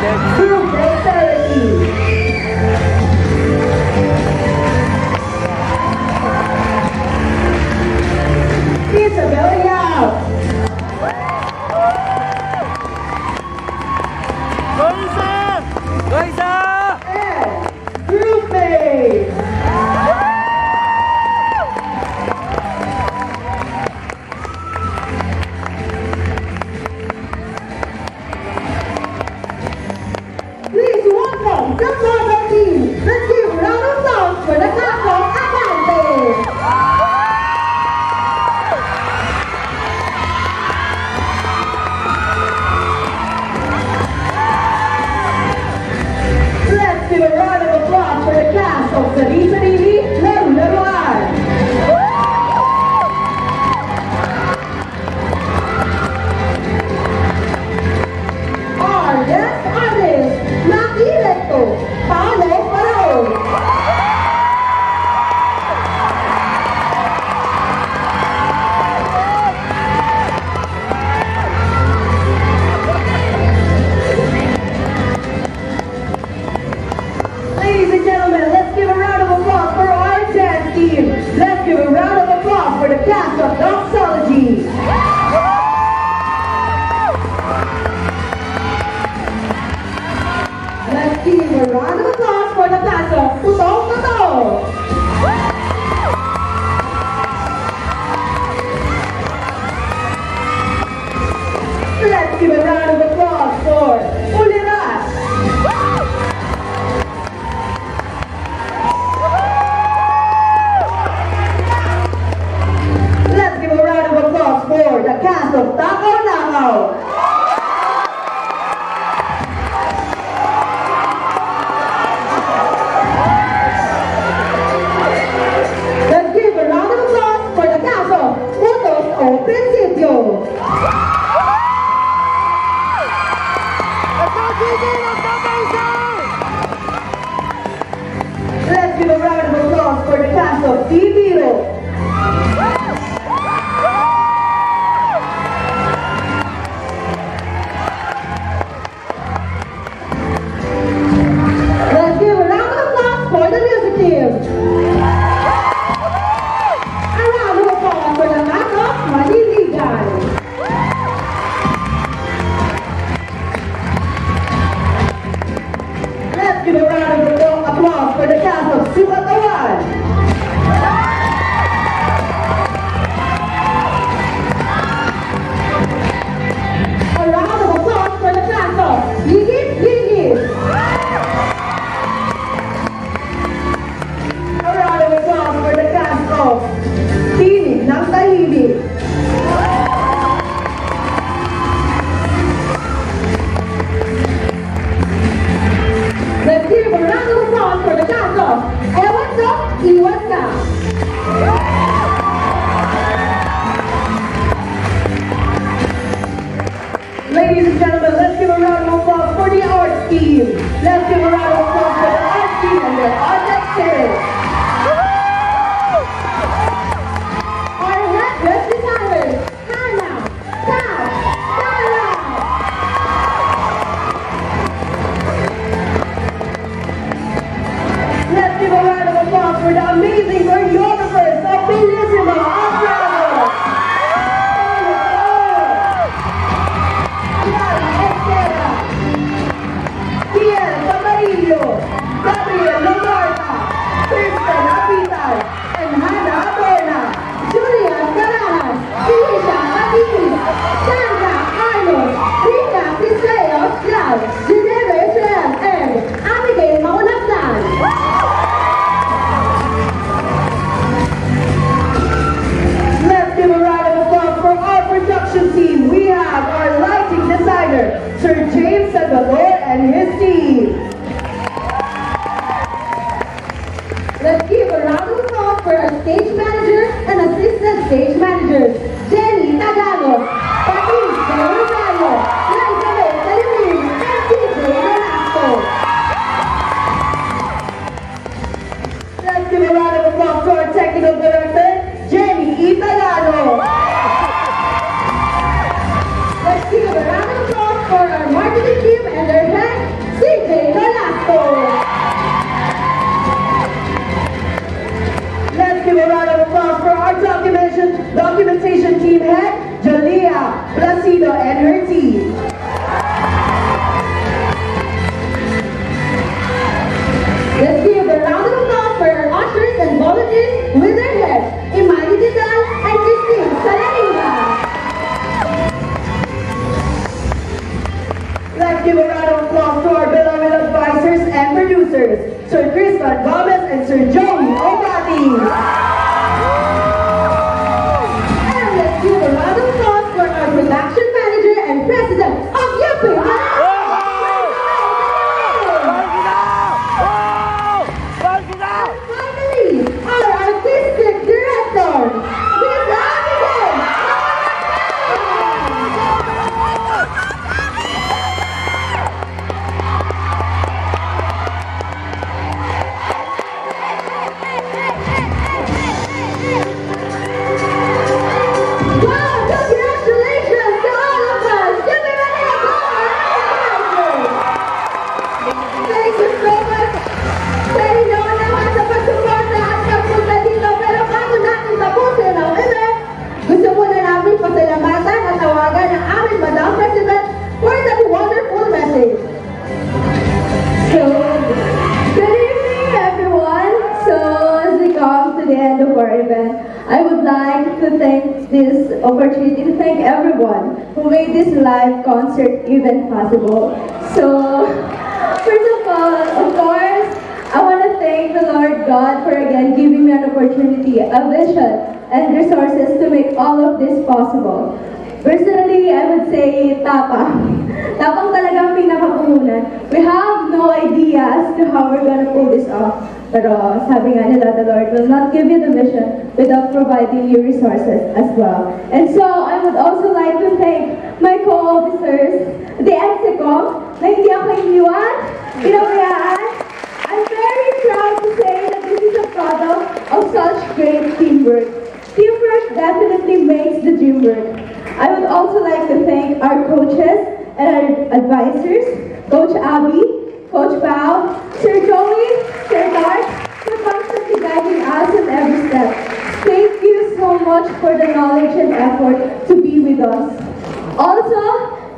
Group dexterity. Isabel Yao. And Group A. Please welcome the Florida team. Let's give a round of applause for the class of Abante. Let's give a round of applause for the class of Sarisa Dili, Leru Leruan. Our guest artist, Maki Recto, Paolo Parao. Ladies and gentlemen, let's give a round of applause for our dance team. Let's give a round of applause for the cast of Doxology. Let's give a round of applause for the cast of Putong Totoo. Let's give a round of applause for Uliras. Let's give a round of applause for the cast of Takaw Nakaw. Let's give a round of applause for the cast of Putos o Principio. Let's give a round of applause for the cast of Bibiro. Let's give a round of applause for the music team. A round of applause for the cast of Maniligan. Let's give a round of applause for the cast of Sukatawan. A round of applause for the cast of Ligit Ligit. A round of applause for the cast of Tinig ng Tahimik. Let's give a round of applause for the cast of Ewan Sok Iwan Ka. Ladies and gentlemen, let's give a round of applause for the art team. Let's give a round of applause for the art team and their art lecturers. Our headless designers, Hannah, Kat, Sarah. Let's give a round of applause for the amazing choreographers of Bellissimo Opera. Clara Estera, Pierre Camarillo, Gabriel Lomarta, Kristen Apital, and Hannah Adorna, Julia Carajas, Felicia Abitis, Sandra Arnold, Rita Cristeos Lau, Ginevra Israel, and Abigail Maunaklan. Let's give a round of applause for our production team. We have our lighting designer, Sir James Salvador and his team. Let's give a round of applause for our stage manager and assistant stage managers, Jenny Tagalog, Patrice De Rosario, Elizabeth Talimim, and TJ Velasco. Let's give a round of applause to our technical director, Jenny Italano. Let's give a round of applause for our marketing team and their head, producers, Sir Cristian Gomez and Sir Joey Obati. And let's give a round of applause for our production manager and president of Yupi. Finally, our artistic director, Miss Abigail. Wow, congratulations to all of us! Yupi Manila, thank you so much sa inyo naman sa pagsuporta at pagpunta dito. Pero bago natin tapusin ang event, gusto muna namin pasalamatan at tawagan ang aming Madam President for the wonderful message. So, good evening everyone. So, as we come to the end of our event, I would like to take this opportunity to thank everyone who made this live concert even possible. So, first of all, of course, I want to thank the Lord God for again giving me an opportunity, a vision, and resources to make all of this possible. Personally, I would say tapang. Tapang talagang pinakapuhunan. We have no idea as to how we're gonna pull this off. Pero sabi nga nila, the Lord will not give you the vision without providing you resources as well. And so, I would also like to thank my co-officers, the EXECOM, na hindi ako iniwan, pinabayaan. I'm very proud to say that this is a product of such great teamwork. Teamwork definitely makes the dream work. I would also like to thank our coaches and our advisors, Coach Abby, Coach Pao, Sir Joey, Sir Mark, for constantly guiding us in every step. Thank you so much for the knowledge and effort to be with us. Also,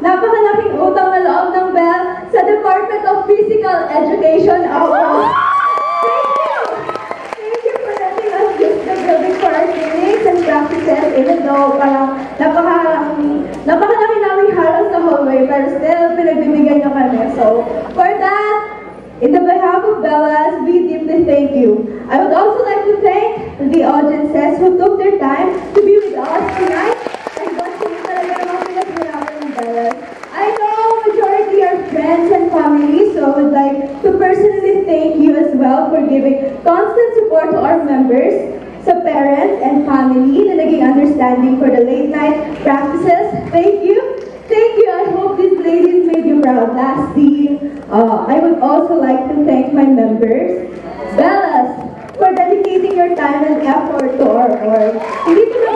napakalaking utang na loob ng Bell sa Department of Physical Education. Thank you! Thank you for letting us use the building for our trainings and practices, even though parang napakalaki namin harang sa hallway, pero still, pinagbibigyan niyo kami. So, for that, in the behalf of Bellas, we deeply thank you. I would also like to thank the audiences who took their time to be with us tonight and watching talaga naman pinaghirapan ng Bellas. I know majority are friends and family, so I would like to personally thank you as well for giving constant support to our members, sa parents and family na naging understanding for the late night practices. Thank you. Thank you. I hope these ladies made you proud. Lastly, I would also like to thank my members, Bellas, for dedicating your time and effort to our org. Hindi ko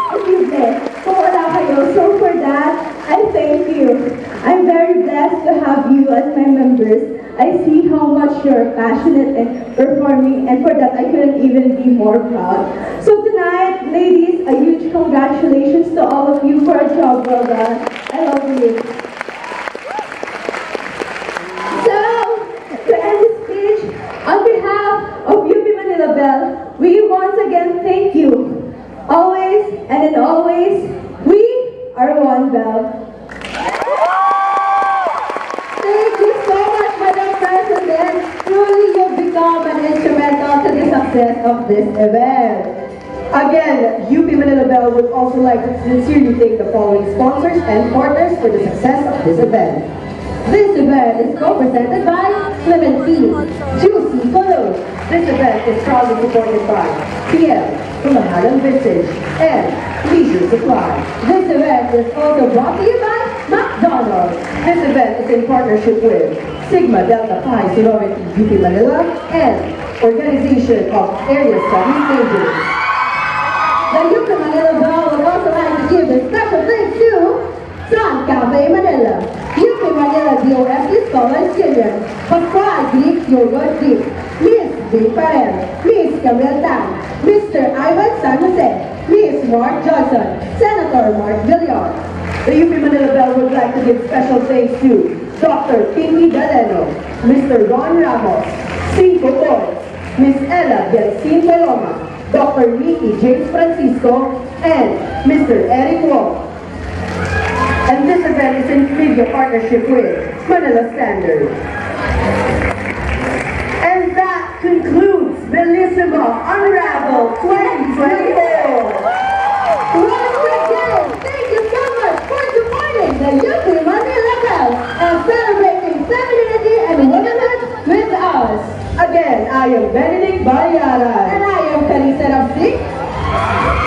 posible kung wala kayo. So for that, I thank you. I'm very blessed to have you as my members. I see how much you're passionate and performing, and for that I couldn't even be more proud. So tonight, ladies, a huge congratulations to all of you for a job well done. I love you. So, to end this speech, on behalf of UP Manila Bell, we once again thank you. Always and in always, we are one Bell. Thank you so much, Madam President. Truly, you've become an instrumental to the success of this event. Again, UP Manila Bell would also like to sincerely thank the following sponsors and partners for the success of this event. This event is co-presented by Clementine. Juicy Cologne. This event is proudly supported by PM, Kumahalan Vintage, and Leisure Supply. This event is also brought to you by McDonald's. This event is in partnership with Sigma Delta Pi Sorority UP Manila and Organization of Area Studies Majors. The UP Manila Bell would also like to give a special thanks to Sun Cafe Manila, UP Manila DOFC Scholars Union, Pascual Greek Yogurt Greek, Miss V. Parel, Miss Camille Tan, Mr. Ivan San Jose, Miss Mark Johnson, Senator Mark Villar. The UP Manila Bell would like to give special thanks to Dr. Pinky Galeno, Mr. Ron Ramos, Cinco Boys, Miss Ella Delcin Paloma, Dr. Nikki James Francisco, and Mr. Eric Wong. And this event is in media partnership with Manila Standard. 2024. Once again, thank you so much for supporting the UP Manila Cup and celebrating femininity and womanhood with us. Again, I am Benedict Bayaran. And I am Carissa Ramsey.